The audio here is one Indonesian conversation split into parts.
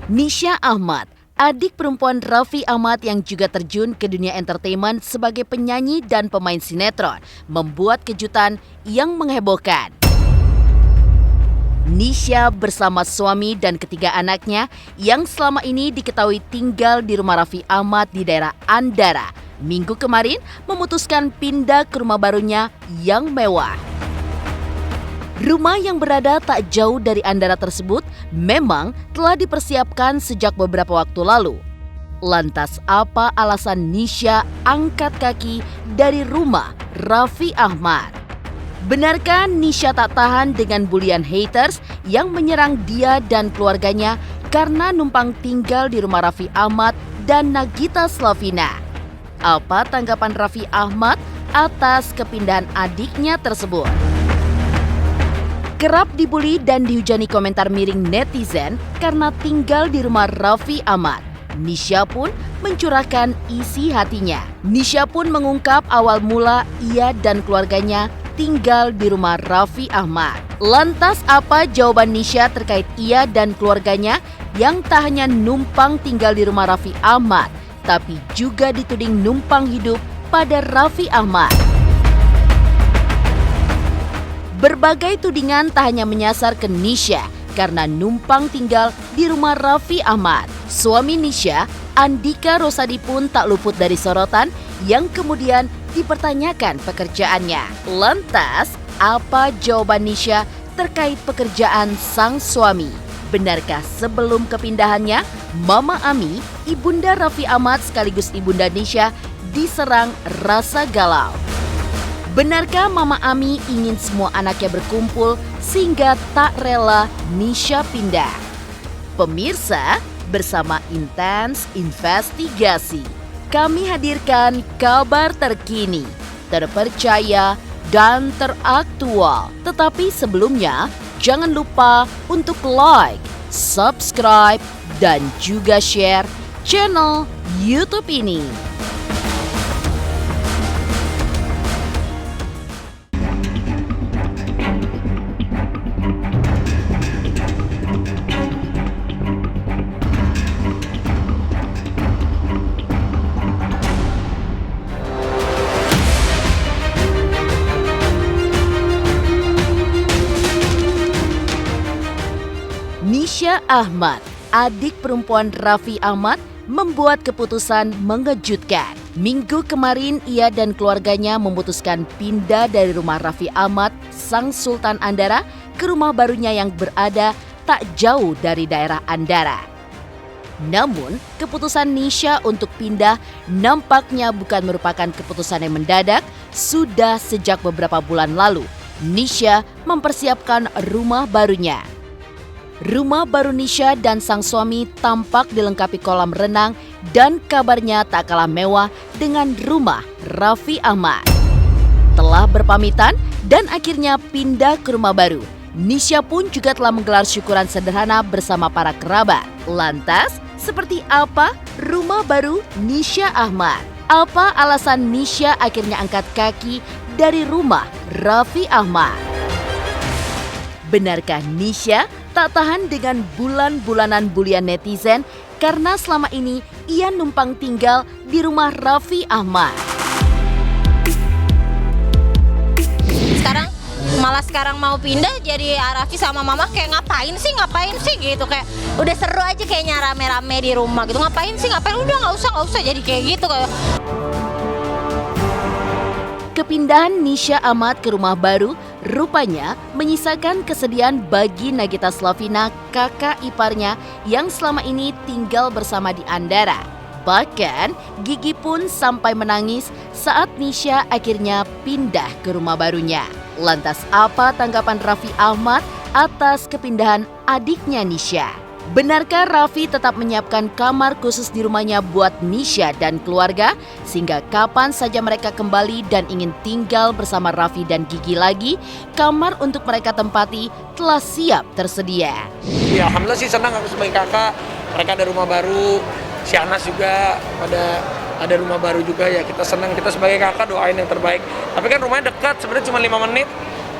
Nisha Ahmad, adik perempuan Raffi Ahmad yang juga terjun ke dunia entertainment sebagai penyanyi dan pemain sinetron, membuat kejutan yang menghebohkan. Nisha bersama suami dan ketiga anaknya yang selama ini diketahui tinggal di rumah Raffi Ahmad di daerah Andara, Minggu kemarin memutuskan pindah ke rumah barunya yang mewah. Rumah yang berada tak jauh dari Andara tersebut memang telah dipersiapkan sejak beberapa waktu lalu. Lantas apa alasan Nisha angkat kaki dari rumah Raffi Ahmad? Benarkah Nisha tak tahan dengan bulian haters yang menyerang dia dan keluarganya karena numpang tinggal di rumah Raffi Ahmad dan Nagita Slavina? Apa tanggapan Raffi Ahmad atas kepindahan adiknya tersebut? Kerap dibully dan dihujani komentar miring netizen karena tinggal di rumah Raffi Ahmad. Nisha pun mencurahkan isi hatinya. Nisha pun mengungkap awal mula ia dan keluarganya tinggal di rumah Raffi Ahmad. Lantas apa jawaban Nisha terkait ia dan keluarganya yang tak hanya numpang tinggal di rumah Raffi Ahmad, tapi juga dituding numpang hidup pada Raffi Ahmad? Berbagai tudingan tak hanya menyasar ke Nisha karena numpang tinggal di rumah Raffi Ahmad. Suami Nisha, Andika Rosadi pun tak luput dari sorotan yang kemudian dipertanyakan pekerjaannya. Lantas, apa jawaban Nisha terkait pekerjaan sang suami? Benarkah sebelum kepindahannya, Mama Ami, ibunda Raffi Ahmad sekaligus ibunda Nisha, diserang rasa galau? Benarkah Mama Ami ingin semua anaknya berkumpul sehingga tak rela Nisha pindah? Pemirsa, bersama Intens Investigasi, kami hadirkan kabar terkini, terpercaya, dan teraktual. Tetapi sebelumnya, jangan lupa untuk like, subscribe, dan juga share channel YouTube ini. Nisha Ahmad, adik perempuan Raffi Ahmad, membuat keputusan mengejutkan. Minggu kemarin ia dan keluarganya memutuskan pindah dari rumah Raffi Ahmad, sang Sultan Andara, ke rumah barunya yang berada tak jauh dari daerah Andara. Namun, keputusan Nisha untuk pindah nampaknya bukan merupakan keputusan yang mendadak. Sudah sejak beberapa bulan lalu, Nisha mempersiapkan rumah barunya. Rumah baru Nisha dan sang suami tampak dilengkapi kolam renang dan kabarnya tak kalah mewah dengan rumah Raffi Ahmad. Telah berpamitan dan akhirnya pindah ke rumah baru, Nisha pun juga telah menggelar syukuran sederhana bersama para kerabat. Lantas, seperti apa rumah baru Nisha Ahmad? Apa alasan Nisha akhirnya angkat kaki dari rumah Raffi Ahmad? Benarkah Nisha tak tahan dengan bulan-bulanan bulian netizen karena selama ini ia numpang tinggal di rumah Raffi Ahmad? Sekarang mau pindah jadi Raffi sama Mama kayak ngapain sih gitu, kayak udah seru aja kayaknya rame-rame di rumah gitu, ngapain udah nggak usah jadi kayak gitu kayak. Kepindahan Nisha Ahmad ke rumah baru rupanya menyisakan kesedihan bagi Nagita Slavina, kakak iparnya yang selama ini tinggal bersama di Andara. Bahkan Gigi pun sampai menangis saat Nisha akhirnya pindah ke rumah barunya. Lantas apa tanggapan Raffi Ahmad atas kepindahan adiknya Nisha? Benarkah Raffi tetap menyiapkan kamar khusus di rumahnya buat Nisha dan keluarga sehingga kapan saja mereka kembali dan ingin tinggal bersama Raffi dan Gigi lagi, kamar untuk mereka tempati telah siap tersedia? Ya alhamdulillah sih senang aku sebagai kakak, mereka ada rumah baru, si Anas juga ada rumah baru juga ya, kita senang, kita sebagai kakak doain yang terbaik. Tapi kan rumahnya dekat, sebenarnya cuma 5 menit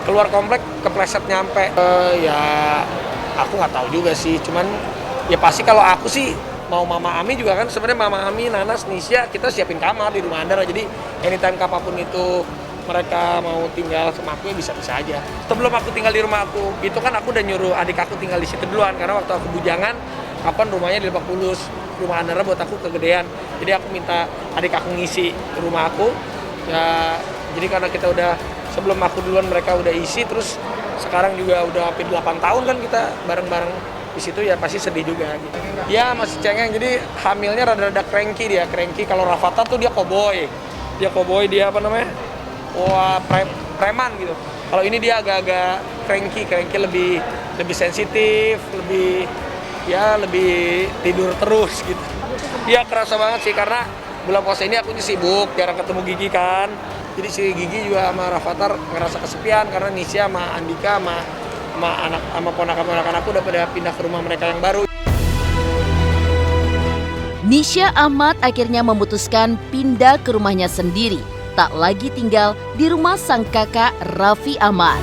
keluar komplek kepleset nyampe. Ya aku nggak tahu juga sih, cuman Ya pasti kalau aku sih mau Mama Ami juga kan sebenarnya Mama Ami, Nanas, Nisha kita siapin kamar di rumah Andara, jadi anytime kapanpun itu mereka mau tinggal sama aku ya bisa-bisa aja. Sebelum aku tinggal di rumah aku, itu kan aku udah nyuruh adik aku tinggal di situ duluan karena waktu aku bujangan, kapan rumahnya di Lebak Bulus, rumah Andara buat aku kegedean. Jadi aku minta adik aku ngisi rumah aku. Ya, jadi karena kita udah sebelum aku duluan mereka udah isi, terus sekarang juga udah hampir 8 tahun kan kita bareng-bareng di situ, ya pasti sedih juga gitu. Ya masih cengeng, jadi hamilnya rada-rada cranky dia, cranky. Kalau Rafathar tuh dia cowboy, dia apa namanya? Wah, preman gitu. Kalau ini dia agak-agak cranky lebih sensitif, lebih tidur terus gitu. Dia kerasa banget sih karena bulan puasa ini aku sibuk, jarang ketemu Gigi kan. Jadi si Gigi juga sama Rafathar ngerasa kesepian karena Nisha sama Andika sama ponakan-ponakan aku udah pada pindah ke rumah mereka yang baru. Nisha Ahmad akhirnya memutuskan pindah ke rumahnya sendiri, tak lagi tinggal di rumah sang kakak Raffi Ahmad.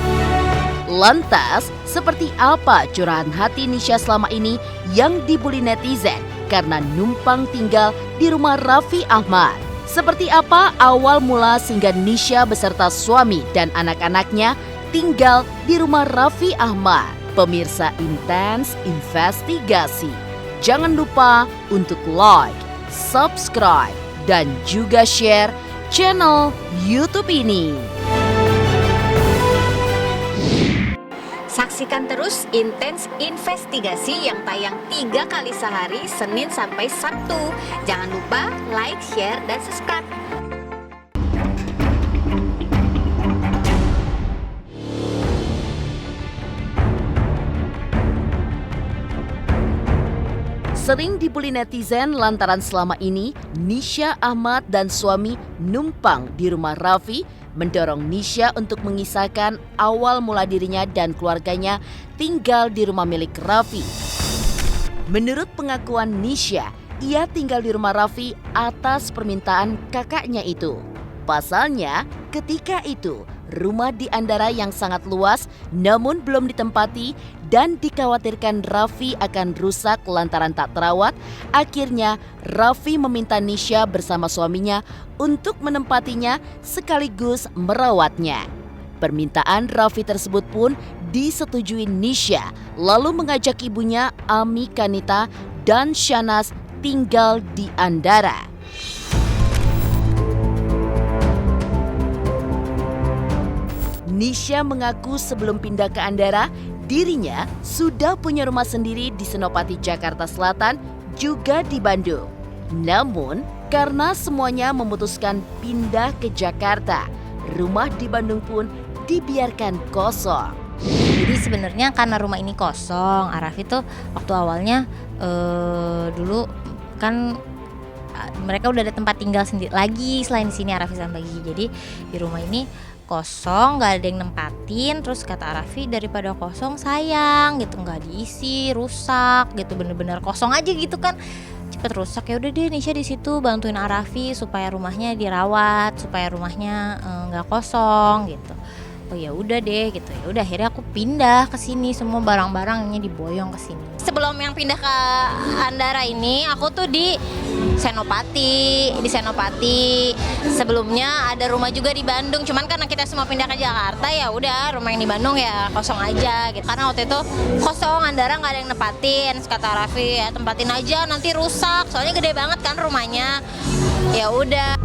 Lantas, seperti apa curahan hati Nisha selama ini yang dibully netizen karena numpang tinggal di rumah Raffi Ahmad? Seperti apa awal mula sehingga Nisha beserta suami dan anak-anaknya tinggal di rumah Raffi Ahmad? Pemirsa Intens Investigasi, jangan lupa untuk like, subscribe, dan juga share channel YouTube ini. Saksikan terus Intens Investigasi yang tayang 3 kali sehari, Senin sampai Sabtu. Jangan lupa like, share, dan subscribe. Sering dibully netizen lantaran selama ini Nisha Ahmad dan suami numpang di rumah Raffi, mendorong Nisha untuk mengisahkan awal mula dirinya dan keluarganya tinggal di rumah milik Raffi. Menurut pengakuan Nisha, ia tinggal di rumah Raffi atas permintaan kakaknya itu. Pasalnya, ketika itu rumah di Andara yang sangat luas namun belum ditempati dan dikhawatirkan Raffi akan rusak lantaran tak terawat. Akhirnya Raffi meminta Nisha bersama suaminya untuk menempatinya sekaligus merawatnya. Permintaan Raffi tersebut pun disetujui Nisha, lalu mengajak ibunya Ami Kanita dan Shanas tinggal di Andara. Nisha mengaku sebelum pindah ke Andara, dirinya sudah punya rumah sendiri di Senopati, Jakarta Selatan, juga di Bandung. Namun, karena semuanya memutuskan pindah ke Jakarta, rumah di Bandung pun dibiarkan kosong. Jadi sebenarnya karena rumah ini kosong, Araf itu waktu awalnya dulu kan mereka udah ada tempat tinggal sendiri lagi selain di sini, Arafi sama Gigi. Jadi di rumah ini kosong, nggak ada yang nempatin. Terus kata Arafi, daripada kosong sayang gitu, nggak diisi, rusak gitu, bener-bener kosong aja gitu kan, cepet rusak. Ya udah deh, Nisha di situ bantuin Arafi supaya rumahnya dirawat, supaya rumahnya nggak kosong gitu. Oh ya udah deh gitu. Ya udah akhirnya aku pindah ke sini, semua barang-barangnya diboyong ke sini. Sebelum yang pindah ke Andara ini, aku tuh di Senopati. Sebelumnya ada rumah juga di Bandung, cuman karena kita semua pindah ke Jakarta, ya udah rumah yang di Bandung ya kosong aja gitu. Karena waktu itu kosong, Andara nggak ada yang nempatin. Kata Raffi, ya tempatin aja nanti rusak, soalnya gede banget kan rumahnya. Ya udah.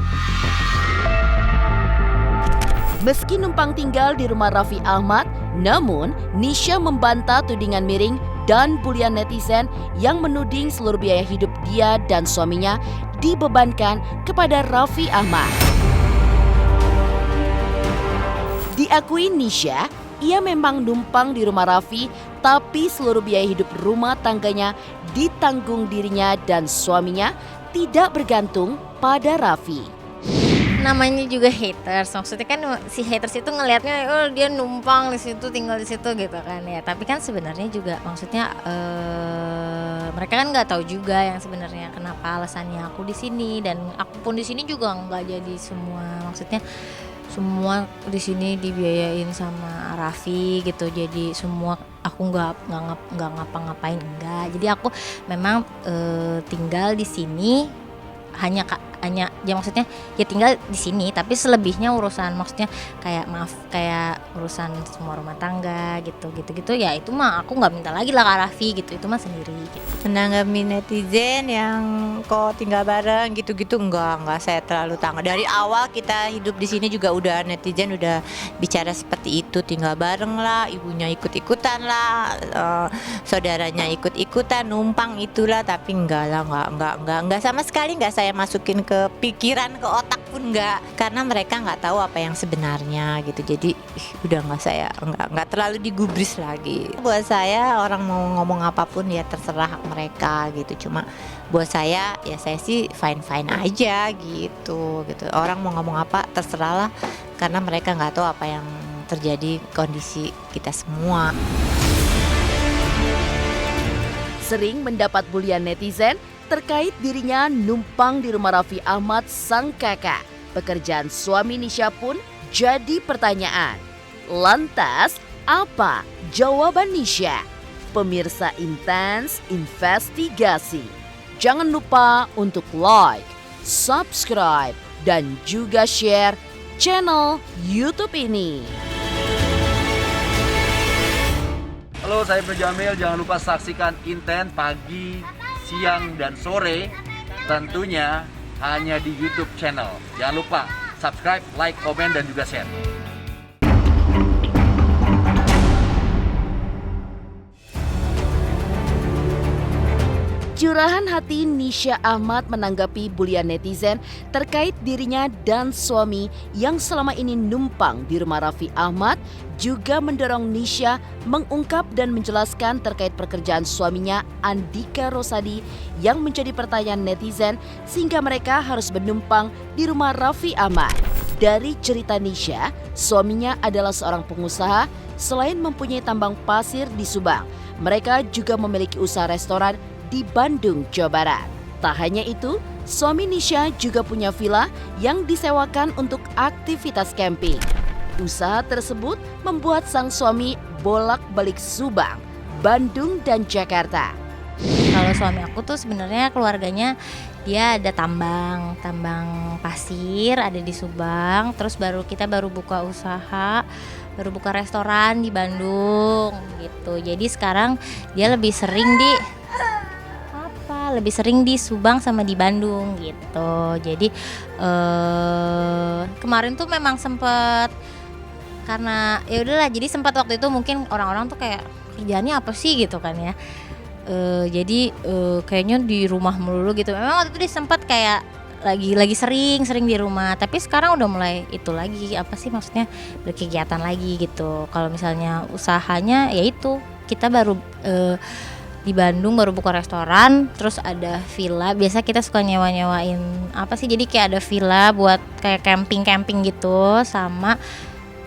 Meski numpang tinggal di rumah Raffi Ahmad, namun Nisha membantah tudingan miring dan bulian netizen yang menuding seluruh biaya hidup dia dan suaminya dibebankan kepada Raffi Ahmad. Diakui Nisha, ia memang numpang di rumah Raffi, tapi seluruh biaya hidup rumah tangganya ditanggung dirinya dan suaminya, tidak bergantung pada Raffi. Namanya juga haters, maksudnya kan si haters itu ngelihatnya oh dia numpang di situ, tinggal di situ gitu kan ya. Tapi kan sebenarnya juga maksudnya mereka kan nggak tahu juga yang sebenarnya kenapa alasannya aku di sini, dan aku pun di sini juga nggak jadi semua, maksudnya semua di sini dibiayain sama Raffi gitu, jadi semua aku nggak ngapa-ngapain, enggak. Jadi aku memang tinggal di sini hanya ya maksudnya ya tinggal di sini, tapi selebihnya urusan, maksudnya kayak urusan semua rumah tangga gitu ya itu mah aku nggak minta lagi lah ke Raffi gitu, itu mah sendiri gitu. Menanggapi netizen yang kok tinggal bareng gitu-gitu enggak saya terlalu tangga. Dari awal kita hidup di sini juga udah netizen udah bicara seperti itu, tinggal bareng lah, ibunya ikut-ikutan lah, saudaranya ikut-ikutan, numpang itulah, tapi enggak sama sekali enggak saya masukin ke pikiran, ke otak pun enggak, karena mereka enggak tahu apa yang sebenarnya gitu. Jadi udah enggak terlalu digubris lagi. Buat saya orang mau ngomong apapun ya terserah hak mereka gitu. Cuma buat saya ya saya sih fine aja gitu. Orang mau ngomong apa terserah lah, karena mereka nggak tahu apa yang terjadi kondisi kita semua. Sering mendapat bulian netizen terkait dirinya numpang di rumah Raffi Ahmad sang kakak. Pekerjaan suami Nisha pun jadi pertanyaan. Lantas, apa jawaban Nisha? Pemirsa Intens Investigasi, jangan lupa untuk like, subscribe, dan juga share channel YouTube ini. Halo, saya Ibnu Jamil. Jangan lupa saksikan Inten pagi, siang, dan sore. Tentunya hanya di YouTube channel. Jangan lupa subscribe, like, komen, dan juga share. Curahan hati Nisha Ahmad menanggapi bulian netizen terkait dirinya dan suami yang selama ini numpang di rumah Raffi Ahmad juga mendorong Nisha mengungkap dan menjelaskan terkait pekerjaan suaminya Andika Rosadi yang menjadi pertanyaan netizen sehingga mereka harus menumpang di rumah Raffi Ahmad. Dari cerita Nisha, suaminya adalah seorang pengusaha selain mempunyai tambang pasir di Subang. Mereka juga memiliki usaha restoran di Bandung, Jawa Barat. Tak hanya itu, suami Nisha juga punya villa yang disewakan untuk aktivitas camping. Usaha tersebut membuat sang suami bolak-balik Subang, Bandung, dan Jakarta. Kalau suami aku tuh sebenarnya keluarganya dia ada tambang pasir ada di Subang, terus kita baru buka usaha, baru buka restoran di Bandung gitu. Jadi sekarang dia lebih sering di Subang sama di Bandung gitu. Jadi kemarin tuh memang sempet, karena ya udahlah, jadi sempat waktu itu mungkin orang-orang tuh kayak kerjaannya apa sih gitu kan ya. Jadi kayaknya di rumah melulu gitu. Memang waktu itu dia sempat kayak lagi sering di rumah, tapi sekarang udah mulai itu lagi, apa sih maksudnya, berkegiatan lagi gitu. Kalau misalnya usahanya ya itu, kita baru di Bandung baru buka restoran, terus ada villa. Biasa kita suka nyewain apa sih, jadi kayak ada villa buat kayak camping gitu, sama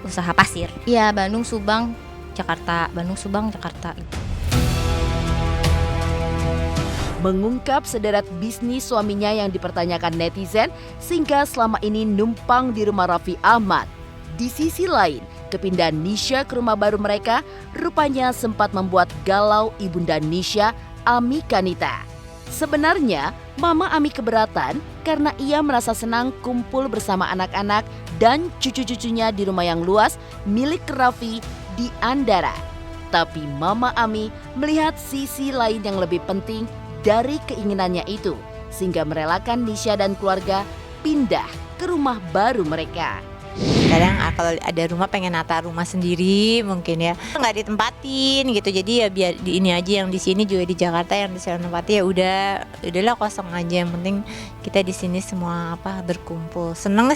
usaha pasir. Iya, Bandung, Subang, Jakarta. Mengungkap sederet bisnis suaminya yang dipertanyakan netizen sehingga selama ini numpang di rumah Raffi Ahmad. Di sisi lain, kepindahan Nisha ke rumah baru mereka rupanya sempat membuat galau ibunda Nisha, Ami Kanita. Sebenarnya, Mama Ami keberatan karena ia merasa senang kumpul bersama anak-anak dan cucu-cucunya di rumah yang luas milik Raffi di Andara. Tapi Mama Ami melihat sisi lain yang lebih penting dari keinginannya itu, sehingga merelakan Nisha dan keluarga pindah ke rumah baru mereka. Kadang kalau ada rumah pengen nata rumah sendiri mungkin ya, nggak ditempatin gitu. Jadi ya biar di ini aja, yang di sini juga di Jakarta yang di sana tempati ya udahlah kosong aja. Yang penting kita di sini semua berkumpul. Seneng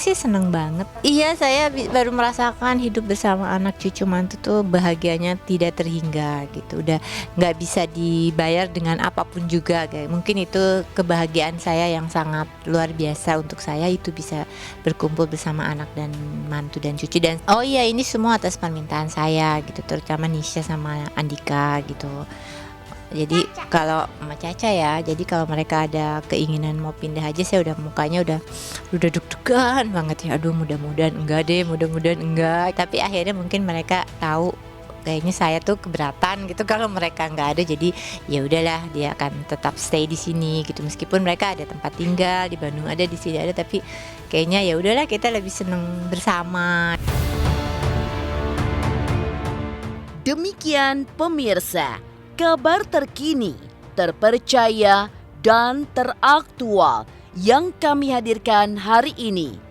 banget. Iya, saya baru merasakan hidup bersama anak cucu mantu tuh bahagianya tidak terhingga gitu. Udah nggak bisa dibayar dengan apapun juga. Mungkin itu kebahagiaan saya yang sangat luar biasa untuk saya, itu bisa berkumpul bersama anak dan mantu dan cucu. Dan oh iya, ini semua atas permintaan saya gitu, terutama Nisha sama Andika gitu. Jadi kalau sama Caca ya, jadi kalau mereka ada keinginan mau pindah aja, saya udah mukanya udah deg-degan banget ya. Aduh, mudah-mudahan enggak deh, mudah-mudahan enggak. Tapi akhirnya mungkin mereka tahu kayaknya saya tuh keberatan gitu kalau mereka nggak ada. Jadi ya udahlah, dia akan tetap stay di sini gitu. Meskipun mereka ada tempat tinggal di Bandung, ada di sini ada, tapi kayaknya ya udahlah, kita lebih seneng bersama. Demikian pemirsa, kabar terkini, terpercaya, dan teraktual yang kami hadirkan hari ini.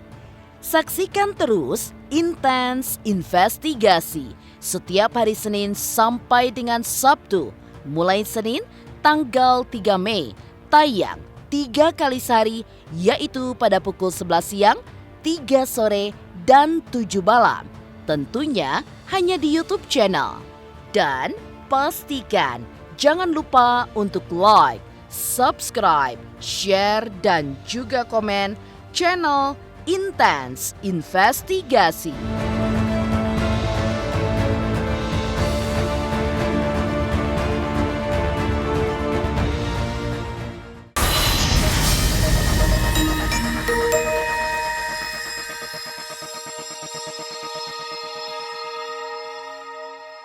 Saksikan terus Intens Investigasi setiap hari Senin sampai dengan Sabtu, mulai Senin tanggal 3 Mei, tayang 3 kali sehari, yaitu pada pukul 11 siang, 3 sore, dan 7 malam. Tentunya hanya di YouTube channel. Dan pastikan jangan lupa untuk like, subscribe, share, dan juga komen channel Intens Investigasi.